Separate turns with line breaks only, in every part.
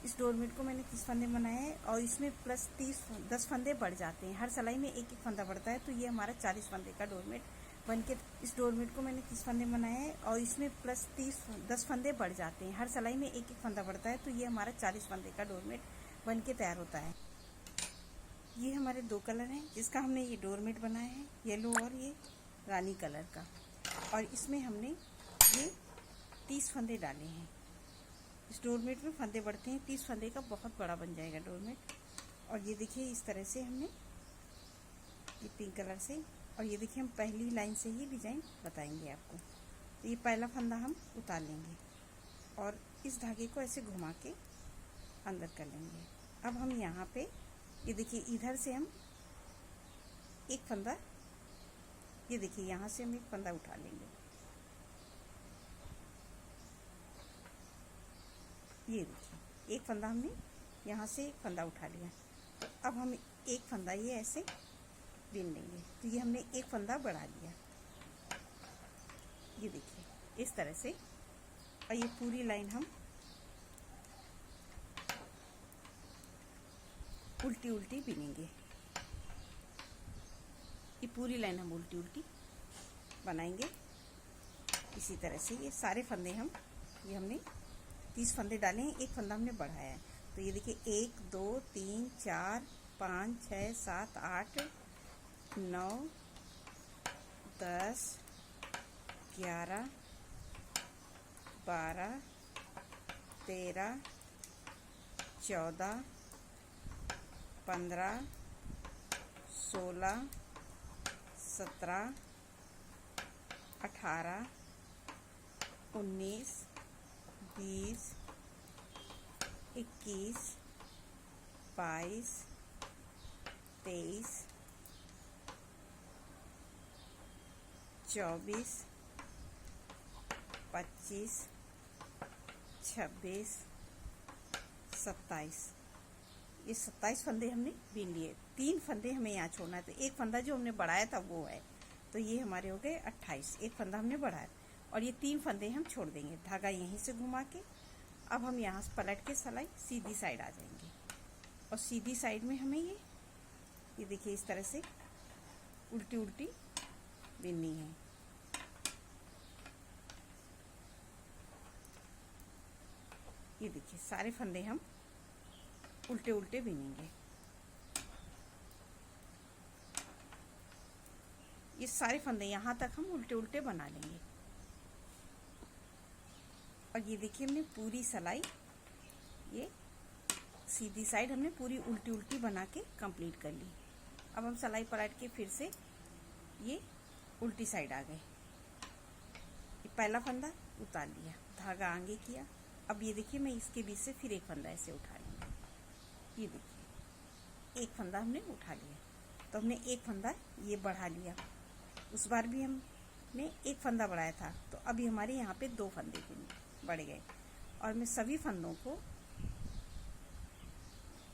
इस डोरमेट को मैंने 30 फंदे बनाए हैं और इसमें प्लस 10 फंदे बढ़ जाते हैं। हर सिलाई में एक एक फंदा बढ़ता है, तो ये हमारा 40 फंदे का डोरमेट बनके। इस डोरमेट को मैंने 30 फंदे बनाए हैं और इसमें प्लस 10 फंदे बढ़ जाते हैं। हर सिलाई में एक एक फंदा बढ़ता है, तो ये हमारा 40 फंदे का डोरमेट बनके तैयार होता है। ये हमारे 2 कलर हैं जिसका हमने ये डोरमेट बनाया है, येलो और ये रानी कलर का। और इसमें हमने ये 30 फंदे डाले हैं। इस डोरमेट में फंदे बढ़ते हैं, 30 फंदे का बहुत बड़ा बन जाएगा डोरमेट। और ये देखिए इस तरह से हमने ये पिंक कलर से, और ये देखिए हम पहली लाइन से ही डिज़ाइन बताएंगे आपको। तो ये पहला फंदा हम उतार लेंगे और इस धागे को ऐसे घुमा के अंदर कर लेंगे। अब हम यहाँ पे ये देखिए इधर से हम एक फंदा, ये देखिए यहाँ से हम एक फंदा उठा लेंगे। ये देखिए एक फंदा हमने यहाँ से एक फंदा उठा लिया। तो अब हम एक फंदा ये ऐसे बीन लेंगे, तो ये हमने एक फंदा बढ़ा लिया। ये देखिए इस तरह से, और ये पूरी लाइन हम उल्टी उल्टी बीनेंगे। ये पूरी लाइन हम उल्टी उल्टी बनाएंगे इसी तरह से। ये सारे फंदे ये हमने 30 फंदे डाले हैं, एक फंदा हमने बढ़ाया है। तो ये देखिए 1 2 3 4 5 6 7 8 9 10 11 12 13 14 15 16 17 18 19 20 21 22 23 24 25 26 27। ये 27 फंदे हमने बीन लिए। 3 फंदे हमें यहाँ छोड़ना है, तो एक फंदा जो हमने बढ़ाया था वो है, तो ये हमारे हो गए 28। एक फंदा हमने बढ़ाया और ये 3 फंदे हम छोड़ देंगे, धागा यहीं से घुमा के। अब हम यहाँ से पलट के सिलाई सीधी साइड आ जाएंगे और सीधी साइड में हमें ये देखिए इस तरह से उल्टी उल्टी बीननी है। ये देखिए सारे फंदे हम उल्टे उल्टे बीनेंगे। ये सारे फंदे यहाँ तक हम उल्टे उल्टे बना लेंगे। और ये देखिए हमने पूरी सिलाई ये सीधी साइड हमने पूरी उल्टी उल्टी बना के कंप्लीट कर ली। अब हम सिलाई पलट के फिर से ये उल्टी साइड आ गए। ये पहला फंदा उतार लिया, धागा आगे किया। अब ये देखिए मैं इसके बीच से फिर एक फंदा ऐसे उठा लूँगी। ये देखिए एक फंदा हमने उठा लिया, तो हमने एक फंदा ये बढ़ा लिया। उस बार भी हमने एक फंदा बढ़ाया था, तो अभी हमारे यहाँ पे 2 फंदे बढ़ गए। और मैं सभी फंदों को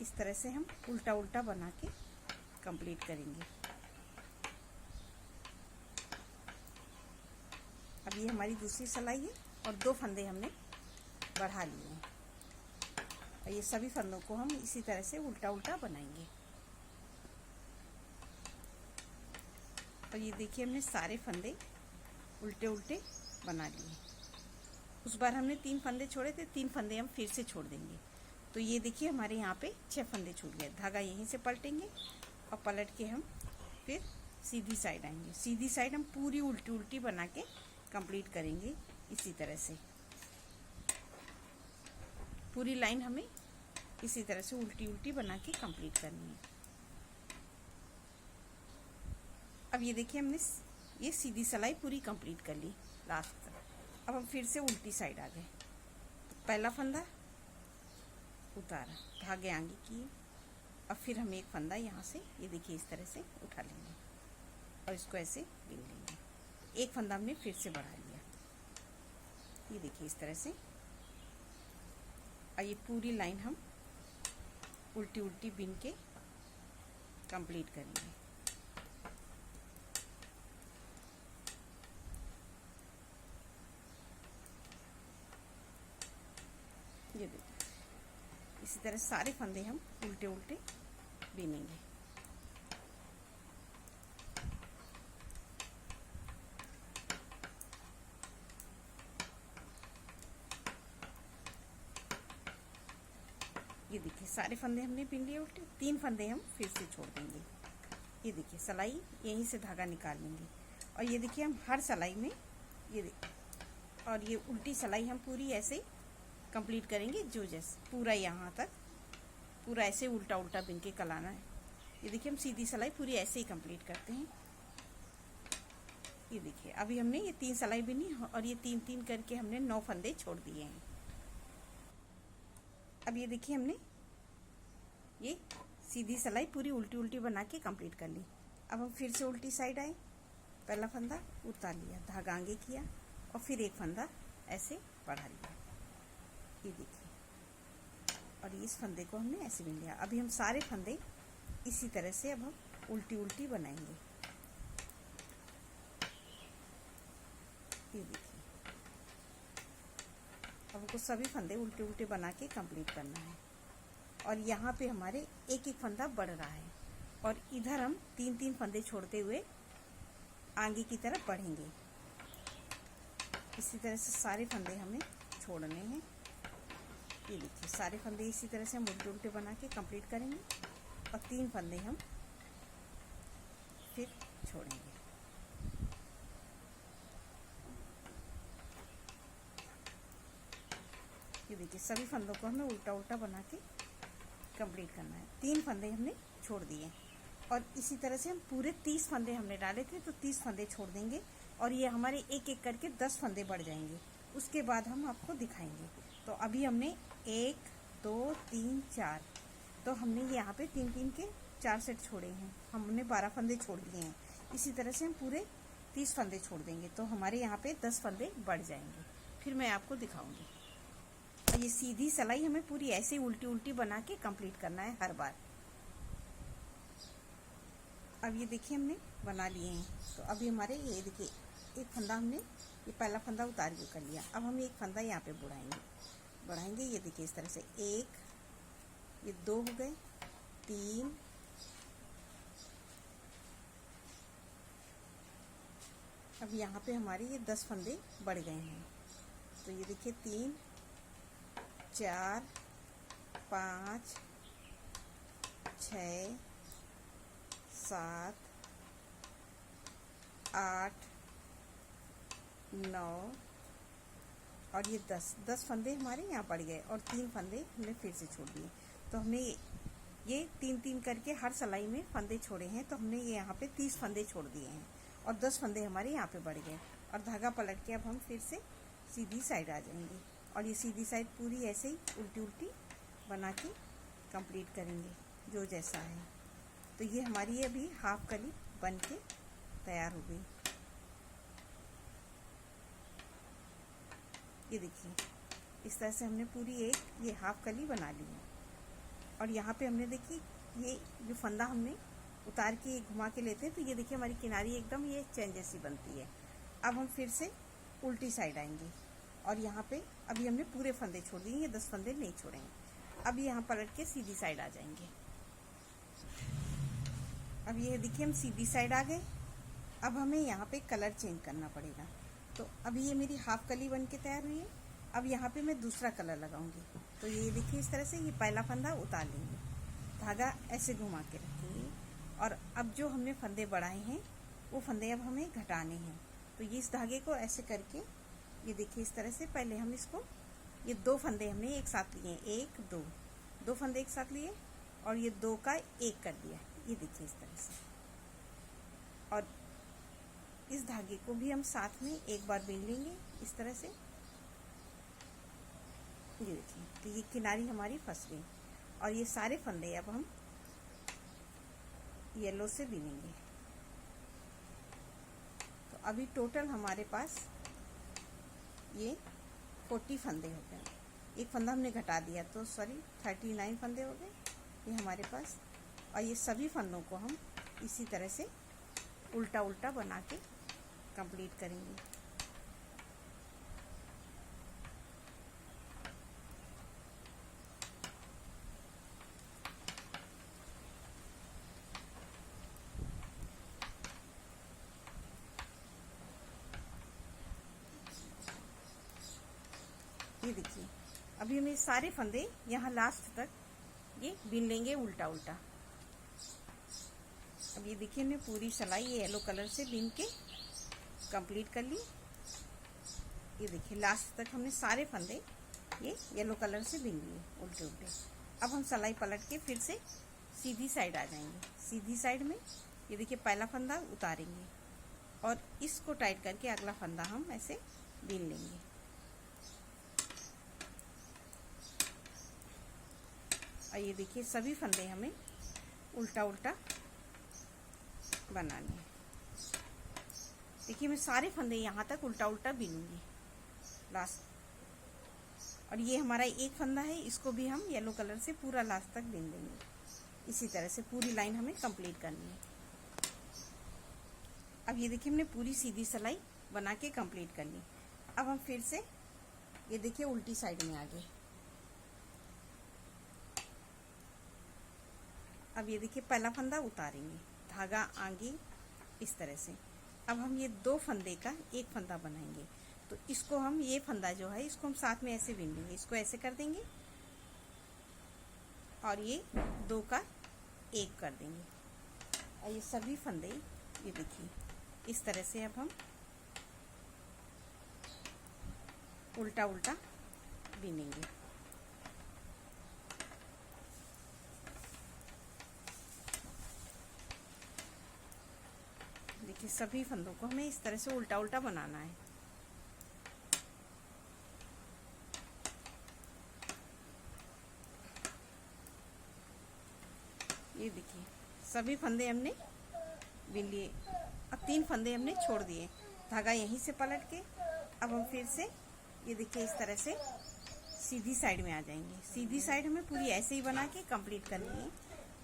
इस तरह से हम उल्टा उल्टा बना के कंप्लीट करेंगे। अब ये हमारी दूसरी सिलाई है और 2 फंदे हमने बढ़ा लिए हैं। और ये सभी फंदों को हम इसी तरह से उल्टा उल्टा बनाएंगे। और ये देखिए हमने सारे फंदे उल्टे उल्टे बना लिए। उस बार हमने 3 फंदे छोड़े थे, 3 फंदे हम फिर से छोड़ देंगे। तो ये देखिए हमारे यहाँ पे 6 फंदे छूट गए। धागा यहीं से पलटेंगे और पलट के हम फिर सीधी साइड आएंगे। सीधी साइड हम पूरी उल्टी उल्टी बना के कंप्लीट करेंगे इसी तरह से। पूरी लाइन हमें इसी तरह से उल्टी उल्टी बना के कंप्लीट करनी है। अब ये देखिए हमने ये सीधी सिलाई पूरी कंप्लीट कर ली लास्ट तक। अब हम फिर से उल्टी साइड आ गए। पहला फंदा उतारा, धागे आगे किए, अब फिर हम एक फंदा यहाँ से ये देखिए इस तरह से उठा लेंगे और इसको ऐसे बीन लेंगे। एक फंदा हमने फिर से बढ़ा लिया, ये देखिए इस तरह से। और ये पूरी लाइन हम उल्टी उल्टी बीन के कंप्लीट करेंगे। ये देखिए इसी तरह सारे फंदे हम उल्टे उल्टे बीनेंगे। ये देखिए सारे फंदे हमने बीन लिए उल्टे। 3 फंदे हम फिर से छोड़ देंगे। ये देखिए सिलाई यहीं से धागा निकाल लेंगे और ये देखिए हम हर सिलाई में और ये उल्टी सिलाई हम पूरी ऐसे कंप्लीट करेंगे, जो जैसे पूरा यहाँ तक पूरा ऐसे उल्टा उल्टा बिन के कलाना है। ये देखिए हम सीधी सिलाई पूरी ऐसे ही कंप्लीट करते हैं। ये देखिए अभी हमने ये 3 सिलाई बिनी और ये 3-3 करके हमने 9 फंदे छोड़ दिए हैं। अब ये देखिए हमने ये सीधी सिलाई पूरी उल्टी उल्टी बना के कंप्लीट कर ली। अब हम फिर से उल्टी साइड आए, पहला फंदा उतार लिया, धागा आगे किया और फिर एक फंदा ऐसे बढ़ा लिया। ये देखिए और इस फंदे को हमने ऐसे बिन लिया। अभी हम सारे फंदे इसी तरह से अब हम उल्टी उल्टी बनाएंगे। ये देखिए अब हमको सभी फंदे उल्टे उल्टे बना के कंप्लीट करना है और यहाँ पे हमारे एक एक फंदा बढ़ रहा है और इधर हम 3-3 फंदे छोड़ते हुए आगे की तरफ बढ़ेंगे। इसी तरह से सारे फंदे हमें छोड़ने हैं। ये देखिए सारे फंदे इसी तरह से हम उल्टे उल्टे बना के कंप्लीट करेंगे और 3 फंदे हम फिर छोड़ेंगे। ये देखिए सभी फंदों को हमें उल्टा उल्टा बना के कंप्लीट करना है। 3 फंदे हमने छोड़ दिए और इसी तरह से हम पूरे 30 फंदे हमने डाले थे, तो 30 फंदे छोड़ देंगे और ये हमारे एक एक करके 10 फंदे बढ़ जाएंगे। उसके बाद हम आपको दिखाएंगे। तो अभी हमने 1 2 3 4, तो हमने यहाँ पे 3-3 के 4 सेट छोड़े हैं। हमने 12 फंदे छोड़ दिए हैं। इसी तरह से हम पूरे 30 फंदे छोड़ देंगे, तो हमारे यहाँ पे 10 फंदे बढ़ जाएंगे। फिर मैं आपको दिखाऊंगी। और ये सीधी सिलाई हमें पूरी ऐसे उल्टी उल्टी बना के कंप्लीट करना है हर बार। अब ये देखिए हमने बना लिए हैं। तो अभी हमारे ये देखिए एक फंदा हमने ये पहला फंदा उतार के कर लिया। अब हम एक फंदा यहाँ पे बढ़ाएंगे। ये देखिए इस तरह से 1, ये 2 हो गए, 3, अब यहाँ पे हमारे ये 10 फंदे बढ़ गए हैं। तो ये देखिए 3 4 5 6 7 8 9 और ये 10 फंदे हमारे यहाँ पड़ गए और 3 फंदे हमने फिर से छोड़ दिए। तो हमने ये 3-3 करके हर सिलाई में फंदे छोड़े हैं। तो हमने ये यहाँ पे 30 फंदे छोड़ दिए हैं और 10 फंदे हमारे यहाँ पे बढ़ गए और धागा पलट के अब हम फिर से सीधी साइड आ जाएंगे और ये सीधी साइड पूरी ऐसे ही उल्टी उल्टी बना के कंप्लीट करेंगे, जो जैसा है। तो ये हमारी अभी हाफ कली बन के तैयार हो गई। ये देखिए इस तरह से हमने पूरी एक ये हाफ कली बना ली है और यहाँ पे हमने देखिए ये जो फंदा हमने उतार के घुमा के लेते हैं, तो ये देखिए हमारी किनारी एकदम ये चैन जैसी बनती है। अब हम फिर से उल्टी साइड आएंगे और यहाँ पे अभी हमने पूरे फंदे छोड़ दिए, ये 10 फंदे नहीं छोड़ेंगे। अब यहाँ पलट के सीधी साइड आ जाएंगे। अब ये देखिए हम सीधी साइड आ गए। अब हमें यहाँ पे कलर चेंज करना पड़ेगा। तो अभी ये मेरी हाफ कली बन के तैयार हुई है। अब यहाँ पे मैं दूसरा कलर लगाऊंगी। तो ये देखिए इस तरह से ये पहला फंदा उतार लेंगे, धागा ऐसे घुमा के रखेंगे और अब जो हमने फंदे बढ़ाए हैं वो फंदे अब हमें घटाने हैं। तो ये इस धागे को ऐसे करके ये देखिए इस तरह से पहले हम इसको ये 2 फंदे हमने एक साथ लिए, 1 2 फंदे एक साथ लिए और ये 2 का 1 कर दिया। ये देखिए इस तरह से और इस धागे को भी हम साथ में एक बार बीन लेंगे इस तरह से। ये देखिए तो ये किनारी हमारी फंस गई और ये सारे फंदे अब हम येलो से बीनेंगे। तो अभी टोटल हमारे पास ये 40 फंदे हो गए। एक फंदा हमने घटा दिया तो 39 फंदे हो गए ये हमारे पास। और ये सभी फंदों को हम इसी तरह से उल्टा उल्टा बना के कंप्लीट करेंगे। ये देखिए, अभी हम ये सारे फंदे यहाँ लास्ट तक ये बीन लेंगे उल्टा उल्टा। अब ये देखिए हमने पूरी सिलाई ये येलो कलर से बीन के कंप्लीट कर ली। ये देखिए लास्ट तक हमने सारे फंदे ये येलो कलर से बीन लिए उल्टे उल्टे। अब हम सिलाई पलट के फिर से सीधी साइड आ जाएंगे। सीधी साइड में ये देखिए पहला फंदा उतारेंगे और इसको टाइट करके अगला फंदा हम ऐसे बीन लेंगे। और ये देखिए सभी फंदे हमें उल्टा उल्टा बनाने हैं। देखिए मैं सारे फंदे यहाँ तक उल्टा उल्टा बीनूंगी लास्ट। और ये हमारा एक फंदा है, इसको भी हम येलो कलर से पूरा लास्ट तक बीन देंगे। इसी तरह से पूरी लाइन हमें कंप्लीट करनी है। अब ये देखिए हमने पूरी सीधी सिलाई बना के कंप्लीट कर ली। अब हम फिर से ये देखिए उल्टी साइड में आ गए। अब ये देखिए पहला फंदा उतारेंगे, धागा आगे इस तरह से। अब हम ये दो फंदे का एक फंदा बनाएंगे, तो इसको हम ये फंदा जो है इसको हम साथ में ऐसे बीन लेंगे। इसको ऐसे कर देंगे और ये दो का एक कर देंगे। और ये सभी फंदे ये देखिए इस तरह से अब हम उल्टा उल्टा बीनेंगे। देखिए सभी फंदों को हमें इस तरह से उल्टा उल्टा बनाना है। ये देखिए सभी फंदे हमने बीन लिए। अब तीन फंदे हमने छोड़ दिए, धागा यहीं से पलट के अब हम फिर से ये देखिए इस तरह से सीधी साइड में आ जाएंगे। सीधी साइड हमें पूरी ऐसे ही बना के कंप्लीट करनी है।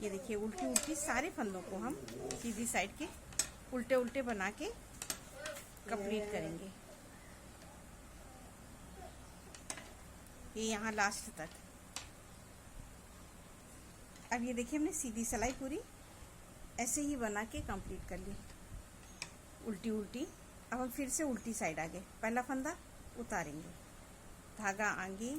ये देखिए उल्टी उल्टी सारे फंदों को हम सीधी साइड के उल्टे उल्टे बना के कंप्लीट करेंगे, ये यहाँ लास्ट तक। अब ये देखिए हमने सीधी सिलाई पूरी ऐसे ही बना के कंप्लीट कर ली उल्टी उल्टी। अब हम फिर से उल्टी साइड आ गए, पहला फंदा उतारेंगे, धागा आगे।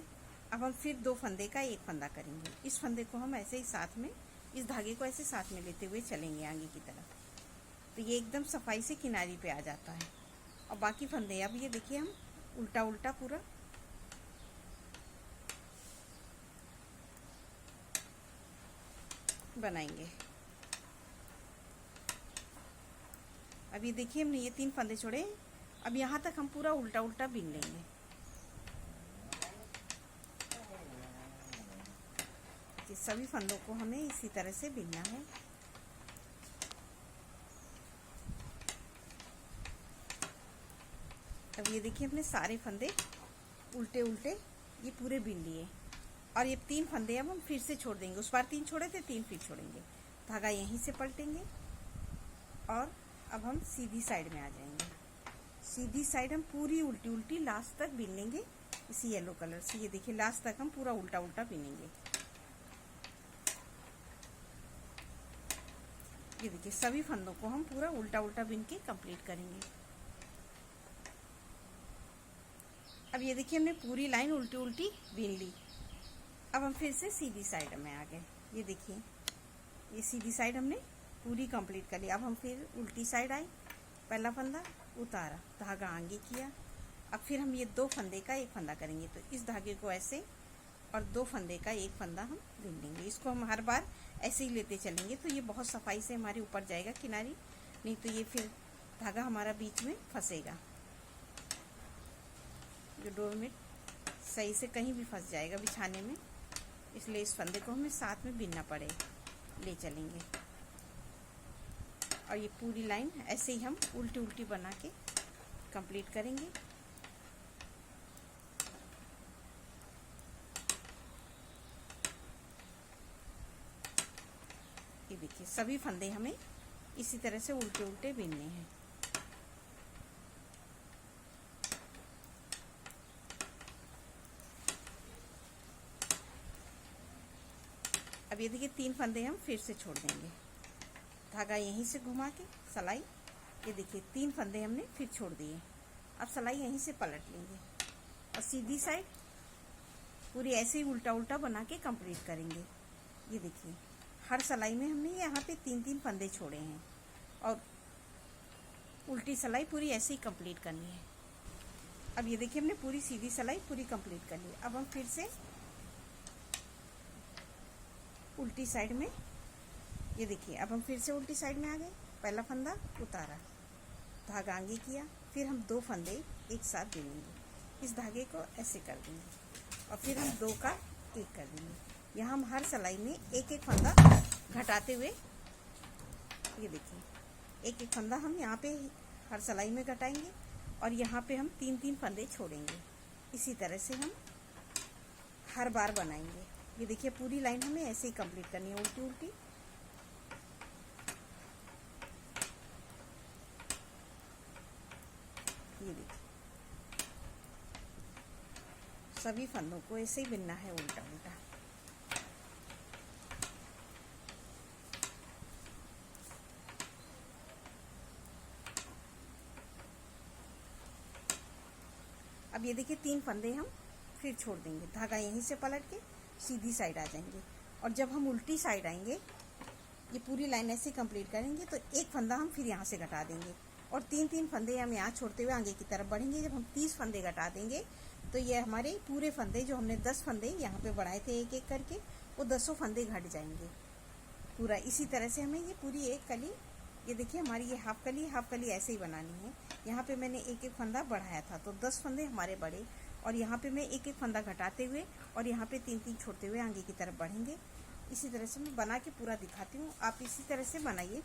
अब हम फिर दो फंदे का एक फंदा करेंगे। इस फंदे को हम ऐसे ही साथ में, इस धागे को ऐसे साथ में लेते हुए चलेंगे आगे की तरफ, तो ये एकदम सफाई से किनारी पे आ जाता है। और बाकी फंदे अब ये देखिए हम उल्टा उल्टा पूरा बनाएंगे। अब ये देखिए हमने ये तीन फंदे छोड़े, अब यहाँ तक हम पूरा उल्टा उल्टा बीन लेंगे। सभी फंदों को हमें इसी तरह से बीनना है। अब ये देखिए हमने सारे फंदे उल्टे उल्टे ये पूरे बीन लिए। और ये तीन फंदे अब हम फिर से छोड़ देंगे। उस बार तीन छोड़े थे, तीन फिर छोड़ेंगे, धागा यहीं से पलटेंगे और अब हम सीधी साइड में आ जाएंगे। सीधी साइड हम पूरी उल्टी उल्टी लास्ट तक बीन लेंगे इसी येलो कलर से। ये देखिए लास्ट तक हम पूरा उल्टा उल्टा बीनेंगे। ये देखिए सभी फंदों को हम पूरा उल्टा उल्टा बीन के कंप्लीट करेंगे। अब ये देखिए हमने पूरी लाइन उल्टी उल्टी बीन ली। अब हम फिर से सीधी साइड में आ गए। ये देखिए ये सीधी साइड हमने पूरी कंप्लीट कर ली। अब हम फिर उल्टी साइड आए, पहला फंदा उतारा, धागा आगे किया। अब फिर हम ये दो फंदे का एक फंदा करेंगे, तो इस धागे को ऐसे और दो फंदे का एक फंदा हम बीन लेंगे। इसको हम हर बार ऐसे ही लेते चलेंगे, तो ये बहुत सफाई से हमारे ऊपर जाएगा किनारी, नहीं तो ये फिर धागा हमारा बीच में फंसेगा। जो डोरमेट सही से कहीं भी फंस जाएगा बिछाने में, इसलिए इस फंदे को हमें साथ में बीनना पड़े, ले चलेंगे। और ये पूरी लाइन ऐसे ही हम उल्टी उल्टी बना के कंप्लीट करेंगे। ये देखिए सभी फंदे हमें इसी तरह से उल्टे उल्टे बीनने हैं। अब ये देखिए तीन फंदे हम फिर से छोड़ देंगे, धागा यहीं से घुमा के सिलाई। ये देखिए तीन फंदे हमने फिर छोड़ दिए। अब सिलाई यहीं से पलट लेंगे और सीधी साइड पूरी ऐसे ही उल्टा उल्टा बना के कंप्लीट करेंगे। ये देखिए हर सिलाई में हमने यहाँ पे 3-3 फंदे छोड़े हैं और उल्टी सिलाई पूरी ऐसे ही कंप्लीट करनी है। अब ये देखिए हमने पूरी सीधी सिलाई पूरी कंप्लीट कर ली। अब हम फिर से उल्टी साइड में, ये देखिए अब हम फिर से उल्टी साइड में आ गए। पहला फंदा उतारा, धागा आगे किया, फिर हम 2 फंदे एक साथ दे देंगे। इस धागे को ऐसे कर देंगे और फिर हम 2 का 1 कर देंगे। यहाँ हम हर सिलाई में एक एक फंदा घटाते हुए, ये देखिए एक एक फंदा हम यहाँ पे हर सिलाई में घटाएंगे और यहाँ पे हम 3-3 फंदे छोड़ेंगे। इसी तरह से हम हर बार बनाएंगे। ये देखिए पूरी लाइन हमें ऐसे ही कंप्लीट करनी है, उल्टी उल्टी। ये देखिए सभी फंदों को ऐसे ही बिनना है उल्टा उल्टा। अब ये देखिए 3 फंदे हम फिर छोड़ देंगे, धागा यहीं से पलट के सीधी साइड आ जाएंगे और जब हम उल्टी साइड आएंगे, ये पूरी लाइन ऐसे कंप्लीट करेंगे तो एक फंदा हम फिर यहाँ से घटा देंगे और 3-3 फंदे हम यहाँ छोड़ते हुए आगे की तरफ बढ़ेंगे। जब हम 30 फंदे घटा देंगे तो ये हमारे पूरे फंदे, जो हमने 10 फंदे यहाँ पे बढ़ाए थे एक एक करके, वो 10 फंदे घट जाएंगे पूरा। इसी तरह से हमें ये पूरी एक कली, ये देखिए हमारी ये हाफ कली ऐसे ही बनानी है। यहाँ पे मैंने एक एक फंदा बढ़ाया था तो 10 फंदे हमारे बढ़े और यहाँ पे मैं एक एक फंदा घटाते हुए और यहाँ पे 3-3 छोड़ते हुए आगे की तरफ बढ़ेंगे। इसी तरह से मैं बना के पूरा दिखाती हूँ, आप इसी तरह से बनाइए।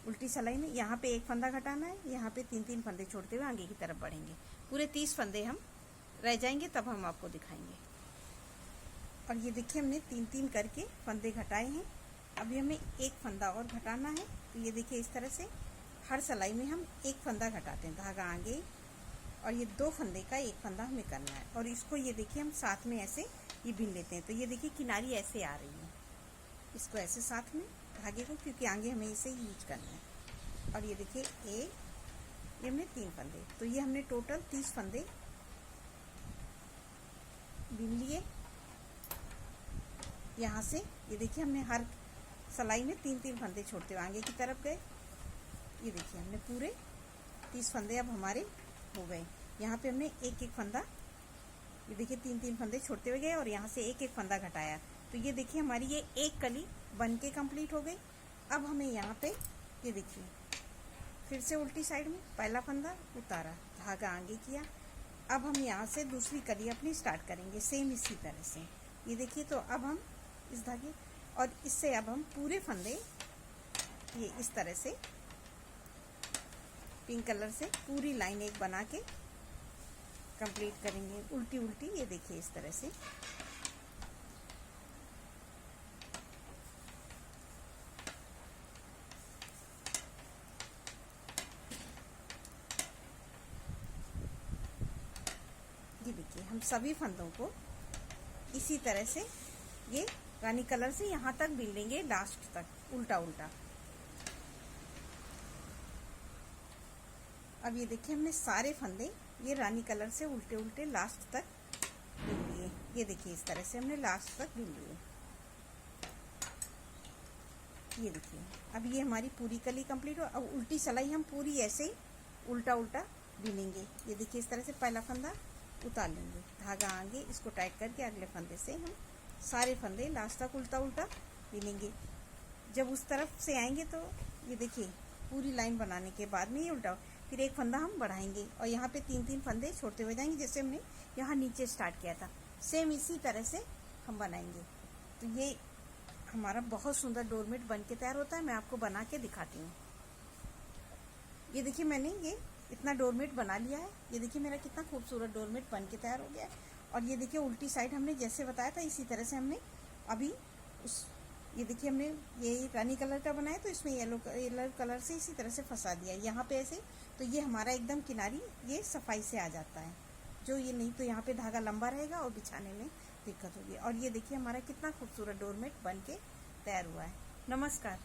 उल्टी सिलाई में यहाँ पे एक फंदा घटाना है, यहाँ पे 3-3 फंदे छोड़ते हुए आगे की तरफ बढ़ेंगे। पूरे 30 फंदे हम रह जाएंगे, तब हम आपको दिखाएंगे। और ये देखिए हमने 3-3 करके फंदे घटाए हैं। अभी हमें एक फंदा और घटाना है। तो ये देखिए इस तरह से हर सिलाई में हम एक फंदा घटाते हैं, धागा आगे, और ये 2 फंदे का एक फंदा हमें करना है। और इसको ये देखिए हम साथ में ऐसे ये बिन लेते हैं। तो ये देखिए किनारी ऐसे आ रही है, इसको ऐसे साथ में धागे को, क्योंकि आगे हमें इसे यूज करना है। और ये देखिए ये हमने 3 फंदे, तो ये हमने टोटल 30 फंदे बिन लिए यहाँ से। ये देखिए हमने हर सिलाई में 3-3 फंदे छोड़ते हुए आगे की तरफ गए। ये देखिए हमने पूरे 30 फंदे अब हमारे हो गए। यहाँ पे हमने एक एक फंदा, ये देखिए 3-3 फंदे छोड़ते हुए गए और यहाँ से एक एक फंदा घटाया। तो ये देखिए हमारी ये एक कली बन के कंप्लीट हो गई। अब हमें यहाँ पे ये देखिए फिर से उल्टी साइड में पहला फंदा उतारा, धागा आगे किया। अब हम यहाँ से दूसरी कली अपनी स्टार्ट करेंगे सेम इसी तरह से। ये देखिए तो अब हम इस धागे और इससे अब हम पूरे फंदे ये इस तरह से पिंक कलर से पूरी लाइन एक बना के कंप्लीट करेंगे, उल्टी उल्टी। ये देखिए इस तरह से। ये देखिए हम सभी फंदों को इसी तरह से ये रानी कलर से यहाँ तक बिन लेंगे, लास्ट तक उल्टा उल्टा। अब ये देखिए हमने सारे फंदे ये रानी कलर से उल्टे उल्टे लास्ट तक बिन लिए। ये देखिए इस तरह से हमने लास्ट तक बिन लिए। ये देखिए अब ये हमारी पूरी कली कंप्लीट हो। अब उल्टी सिलाई हम पूरी ऐसे ही उल्टा उल्टा बिनेंगे। ये देखिए इस तरह से पहला फंदा उतार लेंगे, धागा आगे, इसको टाइट करके अगले फंदे से हम सारे फंदे लास्ट तक उल्टा उल्टा बिनेंगे। जब उस तरफ से आएंगे तो ये देखिए पूरी लाइन बनाने के बाद में ये उल्टा, फिर एक फंदा हम बढ़ाएंगे और यहाँ पे 3-3 फंदे छोड़ते हुए जाएंगे, जैसे हमने यहाँ नीचे स्टार्ट किया था। सेम इसी तरह से हम बनाएंगे। तो ये हमारा बहुत सुंदर डोरमेट बन के तैयार होता है। मैं आपको बना के दिखाती हूँ। ये देखिए मैंने ये इतना डोरमेट बना लिया है। ये देखिए मेरा कितना खूबसूरत डोरमेट बन के तैयार हो गया है। और ये देखिए उल्टी साइड हमने जैसे बताया था इसी तरह से हमने अभी ये देखिए हमने ये रानी कलर का बनाया तो इसमें येलो कलर से इसी तरह से फंसा दिया यहाँ पे ऐसे। तो ये हमारा एकदम किनारी ये सफाई से आ जाता है, जो ये नहीं तो यहाँ पे धागा लंबा रहेगा और बिछाने में दिक्कत होगी। और ये देखिए हमारा कितना खूबसूरत डोरमेट बन के तैयार हुआ है। नमस्कार।